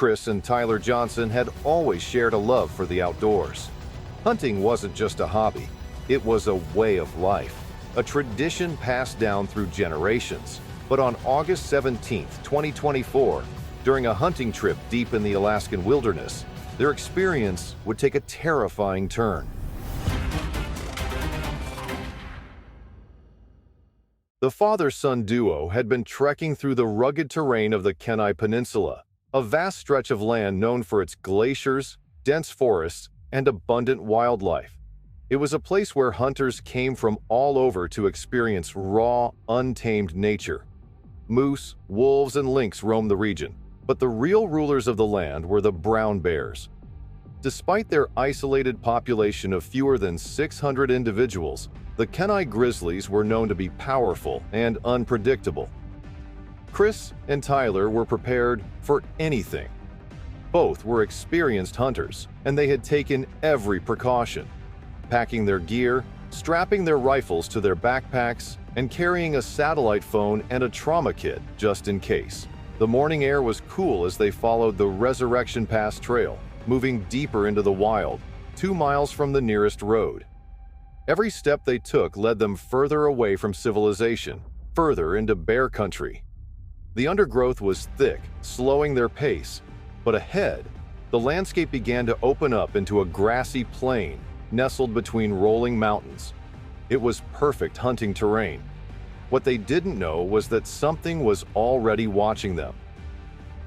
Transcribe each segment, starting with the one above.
Chris and Tyler Johnson had always shared a love for the outdoors. Hunting wasn't just a hobby, it was a way of life, a tradition passed down through generations. But on August 17, 2024, during a hunting trip deep in the Alaskan wilderness, their experience would take a terrifying turn. The father-son duo had been trekking through the rugged terrain of the Kenai Peninsula, a vast stretch of land known for its glaciers, dense forests, and abundant wildlife. It was a place where hunters came from all over to experience raw, untamed nature. Moose, wolves, and lynx roamed the region, but the real rulers of the land were the brown bears. Despite their isolated population of fewer than 600 individuals, the Kenai grizzlies were known to be powerful and unpredictable. Chris and Tyler were prepared for anything. Both were experienced hunters, and they had taken every precaution, packing their gear, strapping their rifles to their backpacks, and carrying a satellite phone and a trauma kit just in case. The morning air was cool as they followed the Resurrection Pass Trail, moving deeper into the wild, 2 miles from the nearest road. Every step they took led them further away from civilization, further into bear country. The undergrowth was thick, slowing their pace, but ahead, the landscape began to open up into a grassy plain nestled between rolling mountains. It was perfect hunting terrain. What they didn't know was that something was already watching them.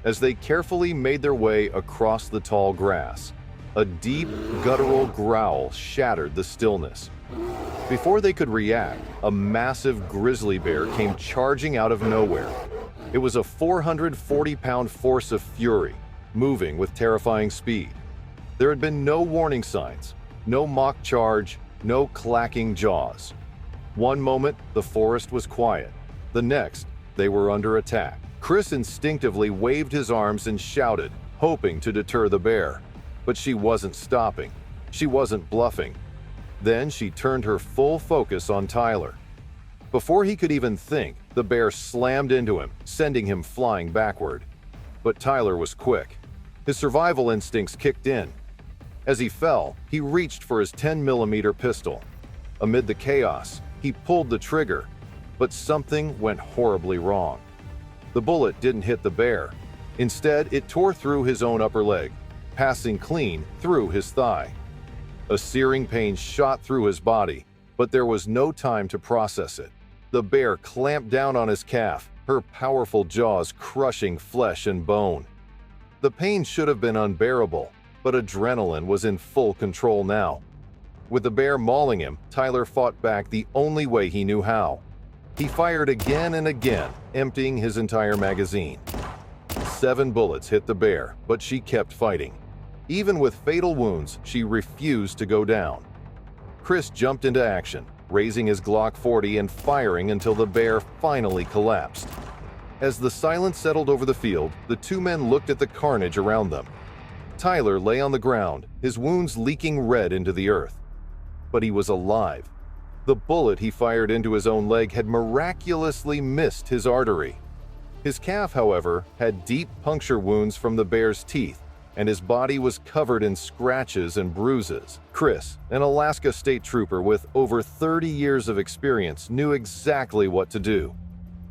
As they carefully made their way across the tall grass, a deep, guttural growl shattered the stillness. Before they could react, a massive grizzly bear came charging out of nowhere. It was a 440-pound force of fury, moving with terrifying speed. There had been no warning signs, no mock charge, no clacking jaws. One moment, the forest was quiet. The next, they were under attack. Chris instinctively waved his arms and shouted, hoping to deter the bear. But she wasn't stopping. She wasn't bluffing. Then she turned her full focus on Tyler. Before he could even think, the bear slammed into him, sending him flying backward. But Tyler was quick. His survival instincts kicked in. As he fell, he reached for his 10mm pistol. Amid the chaos, he pulled the trigger, but something went horribly wrong. The bullet didn't hit the bear. Instead, it tore through his own upper leg, passing clean through his thigh. A searing pain shot through his body, but there was no time to process it. The bear clamped down on his calf, her powerful jaws crushing flesh and bone. The pain should have been unbearable, but adrenaline was in full control now. With the bear mauling him, Tyler fought back the only way he knew how. He fired again and again, emptying his entire magazine. 7 bullets hit the bear, but she kept fighting. Even with fatal wounds, she refused to go down. Chris jumped into action, raising his Glock 40 and firing until the bear finally collapsed. As the silence settled over the field, the two men looked at the carnage around them. Tyler lay on the ground, his wounds leaking red into the earth. But he was alive. The bullet he fired into his own leg had miraculously missed his artery. His calf, however, had deep puncture wounds from the bear's teeth, and his body was covered in scratches and bruises. Chris, an Alaska state trooper with over 30 years of experience, knew exactly what to do.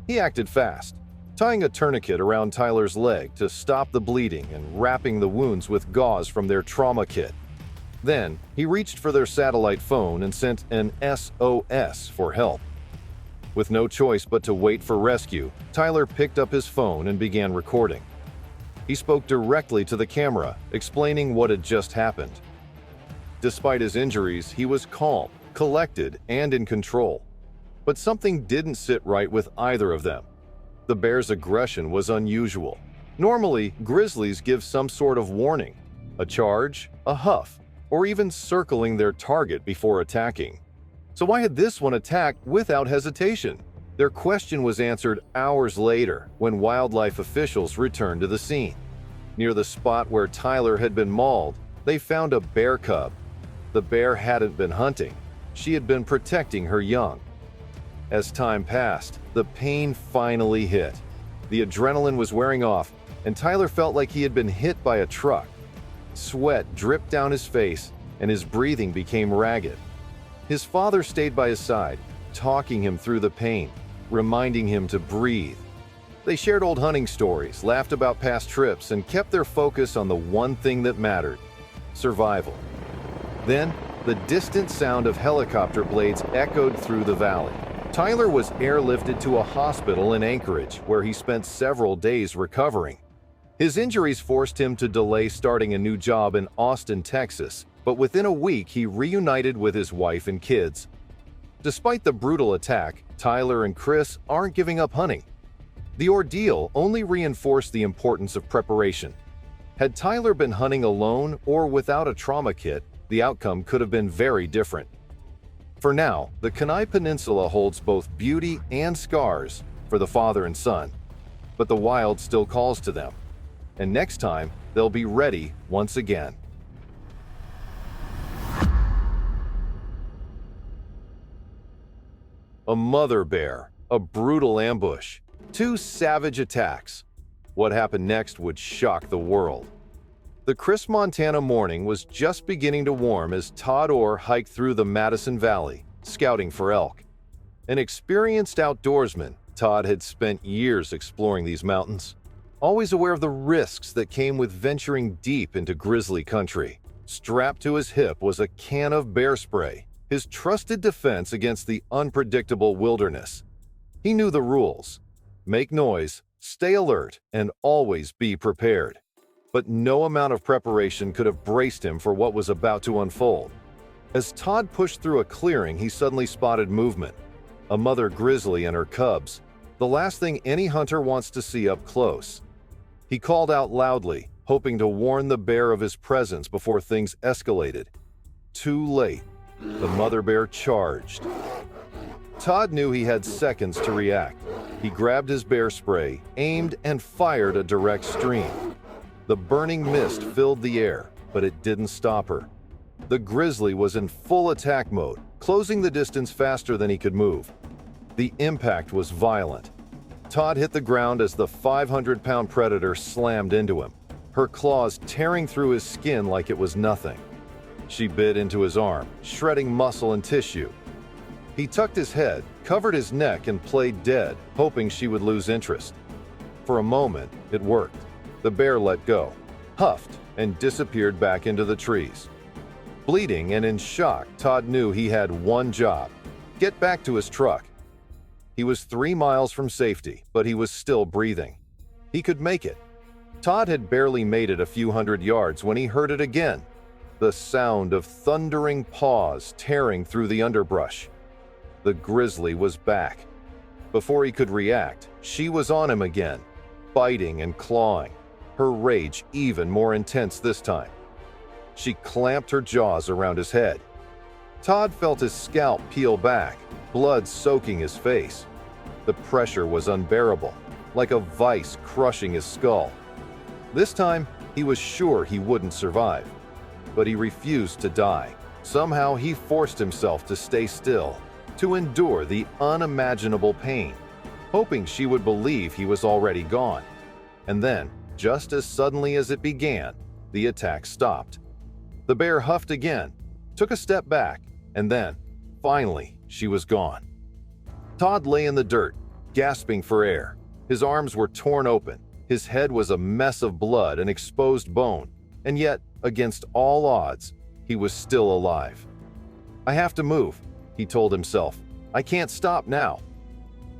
He acted fast, tying a tourniquet around Tyler's leg to stop the bleeding and wrapping the wounds with gauze from their trauma kit. Then, he reached for their satellite phone and sent an SOS for help. With no choice but to wait for rescue, Tyler picked up his phone and began recording. He spoke directly to the camera, explaining what had just happened. Despite his injuries, he was calm, collected, and in control. But something didn't sit right with either of them. The bear's aggression was unusual. Normally, grizzlies give some sort of warning, a charge, a huff, or even circling their target before attacking. So why had this one attacked without hesitation? Their question was answered hours later when wildlife officials returned to the scene. Near the spot where Tyler had been mauled, they found a bear cub. The bear hadn't been hunting. She had been protecting her young. As time passed, the pain finally hit. The adrenaline was wearing off, and Tyler felt like he had been hit by a truck. Sweat dripped down his face, and his breathing became ragged. His father stayed by his side, talking him through the pain, reminding him to breathe. They shared old hunting stories, laughed about past trips, and kept their focus on the one thing that mattered: survival. Then, the distant sound of helicopter blades echoed through the valley. Tyler was airlifted to a hospital in Anchorage, where he spent several days recovering. His injuries forced him to delay starting a new job in Austin, Texas, but within a week he reunited with his wife and kids. Despite the brutal attack, Tyler and Chris aren't giving up hunting. The ordeal only reinforced the importance of preparation. Had Tyler been hunting alone or without a trauma kit, the outcome could have been very different. For now, the Kenai Peninsula holds both beauty and scars for the father and son, but the wild still calls to them. And next time, they'll be ready once again. A mother bear, a brutal ambush, 2 savage attacks. What happened next would shock the world. The crisp Montana morning was just beginning to warm as Todd Orr hiked through the Madison Valley, scouting for elk. An experienced outdoorsman, Todd had spent years exploring these mountains, always aware of the risks that came with venturing deep into grizzly country. Strapped to his hip was a can of bear spray, his trusted defense against the unpredictable wilderness. He knew the rules: make noise, stay alert, and always be prepared. But no amount of preparation could have braced him for what was about to unfold. As Todd pushed through a clearing, he suddenly spotted movement. A mother grizzly and her cubs, the last thing any hunter wants to see up close. He called out loudly, hoping to warn the bear of his presence before things escalated. Too late. The mother bear charged. Todd knew he had seconds to react. He grabbed his bear spray, aimed, and fired a direct stream. The burning mist filled the air, but it didn't stop her. The grizzly was in full attack mode, closing the distance faster than he could move. The impact was violent. Todd hit the ground as the 500-pound predator slammed into him, her claws tearing through his skin like it was nothing. She bit into his arm, shredding muscle and tissue. He tucked his head, covered his neck, and played dead, hoping she would lose interest. For a moment, it worked. The bear let go, huffed, and disappeared back into the trees. Bleeding and in shock, Todd knew he had one job: get back to his truck. He was 3 miles from safety, but he was still breathing. He could make it. Todd had barely made it a few hundred yards when he heard it again. The sound of thundering paws tearing through the underbrush. The grizzly was back. Before he could react, she was on him again, biting and clawing, her rage even more intense this time. She clamped her jaws around his head. Todd felt his scalp peel back, blood soaking his face. The pressure was unbearable, like a vice crushing his skull. This time, he was sure he wouldn't survive. But he refused to die. Somehow he forced himself to stay still, to endure the unimaginable pain, hoping she would believe he was already gone. And then, just as suddenly as it began, the attack stopped. The bear huffed again, took a step back, and then, finally, she was gone. Todd lay in the dirt, gasping for air. His arms were torn open. His head was a mess of blood and exposed bone, and yet, against all odds, he was still alive. "I have to move," he told himself. "I can't stop now."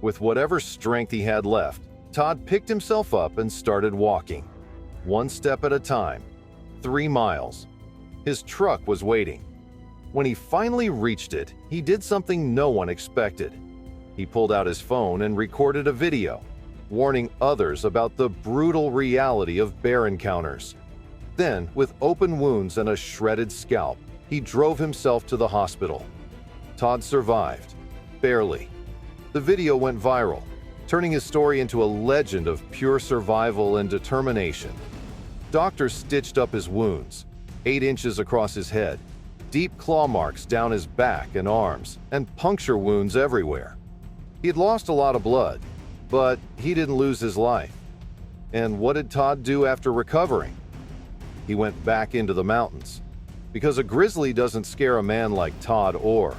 With whatever strength he had left, Todd picked himself up and started walking. 1 step at a time. 3 miles. His truck was waiting. When he finally reached it, he did something no one expected. He pulled out his phone and recorded a video, warning others about the brutal reality of bear encounters. Then, with open wounds and a shredded scalp, he drove himself to the hospital. Todd survived. Barely. The video went viral, turning his story into a legend of pure survival and determination. Doctors stitched up his wounds, 8 inches across his head, deep claw marks down his back and arms, and puncture wounds everywhere. He had lost a lot of blood, but he didn't lose his life. And what did Todd do after recovering? He went back into the mountains. Because a grizzly doesn't scare a man like Todd Orr.